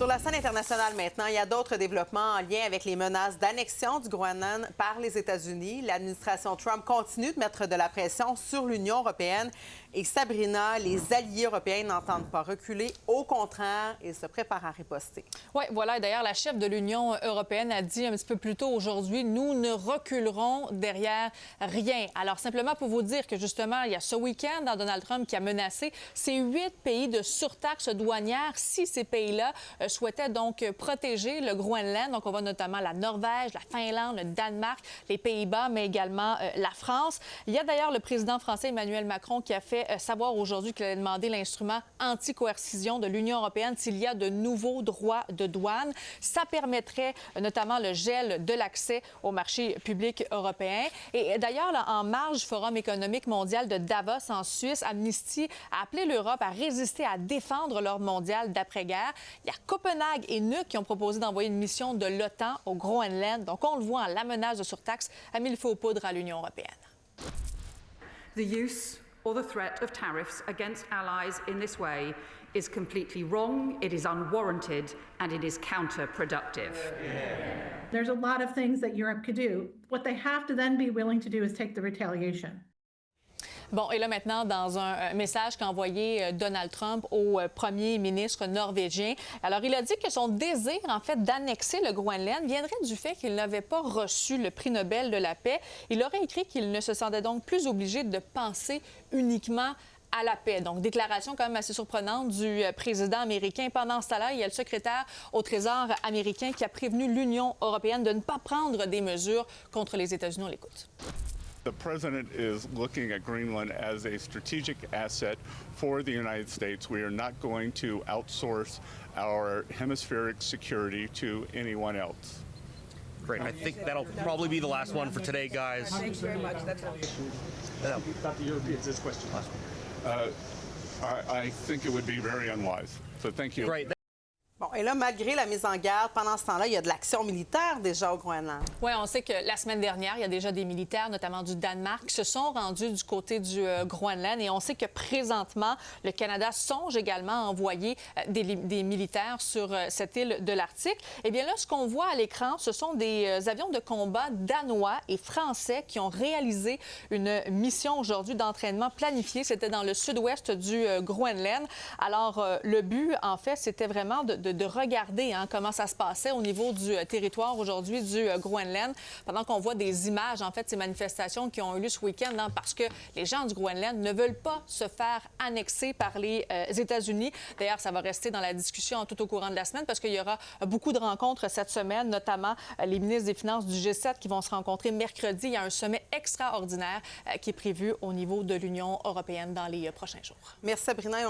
Sur la scène internationale maintenant, il y a d'autres développements en lien avec les menaces d'annexion du Groenland par les États-Unis. L'administration Trump continue de mettre de la pression sur l'Union européenne. Et Sabrina, les alliés européens n'entendent pas reculer. Au contraire, ils se préparent à riposter. Oui, voilà. D'ailleurs, la chef de l'Union européenne a dit un petit peu plus tôt aujourd'hui, nous ne reculerons derrière rien. Alors, simplement pour vous dire que justement, il y a ce week-end, Donald Trump qui a menacé ces 8 pays de surtaxe douanière si ces pays-là souhaitaient donc protéger le Groenland. Donc, on voit notamment la Norvège, la Finlande, le Danemark, les Pays-Bas, mais également la France. Il y a d'ailleurs le président français Emmanuel Macron qui a fait savoir aujourd'hui qu'il allait demander l'instrument anti-coercition de l'Union européenne s'il y a de nouveaux droits de douane. Ça permettrait notamment le gel de l'accès au marché public européen. Et d'ailleurs, en marge du Forum économique mondial de Davos en Suisse, Amnesty a appelé l'Europe à résister, à défendre l'ordre mondial d'après-guerre. Il y a Copenhague et Nuuk qui ont proposé d'envoyer une mission de l'OTAN au Groenland. Donc, on le voit, la menace de surtaxe a mis le feu aux poudres à l'Union européenne. The use or the threat of tariffs against allies in this way is completely wrong, it is unwarranted, and it is counterproductive. There's a lot of things that Europe could do. What they have to then be willing to do is take the retaliation. Bon, et là maintenant, dans un message qu'a envoyé Donald Trump au premier ministre norvégien, alors il a dit que son désir, en fait, d'annexer le Groenland viendrait du fait qu'il n'avait pas reçu le prix Nobel de la paix. Il aurait écrit qu'il ne se sentait donc plus obligé de penser uniquement à la paix. Donc, déclaration quand même assez surprenante du président américain. Pendant ce temps-là, il y a le secrétaire au Trésor américain qui a prévenu l'Union européenne de ne pas prendre des mesures contre les États-Unis. On l'écoute. The president is looking at Greenland as a strategic asset for the United States. We are not going to outsource our hemispheric security to anyone else. Great. I think that'll probably be the last one for today, guys. Thanks very much. That's all. About the Europeans, this question. I think it would be very unwise. So thank you. Great. Bon, et là, malgré la mise en garde, pendant ce temps-là, il y a de l'action militaire déjà au Groenland. Oui, on sait que la semaine dernière, il y a déjà des militaires, notamment du Danemark, qui se sont rendus du côté du Groenland. Et on sait que présentement, le Canada songe également à envoyer des militaires sur cette île de l'Arctique. Eh bien là, ce qu'on voit à l'écran, ce sont des avions de combat danois et français qui ont réalisé une mission aujourd'hui d'entraînement planifiée. C'était dans le sud-ouest du Groenland. Alors, le but, en fait, c'était vraiment de regarder comment ça se passait au niveau du territoire aujourd'hui du Groenland, pendant qu'on voit des images, en fait, ces manifestations qui ont eu lieu ce week-end, parce que les gens du Groenland ne veulent pas se faire annexer par les États-Unis. D'ailleurs, ça va rester dans la discussion tout au courant de la semaine parce qu'il y aura beaucoup de rencontres cette semaine, notamment les ministres des Finances du G7 qui vont se rencontrer mercredi. Il y a un sommet extraordinaire qui est prévu au niveau de l'Union européenne dans les prochains jours. Merci, Sabrina.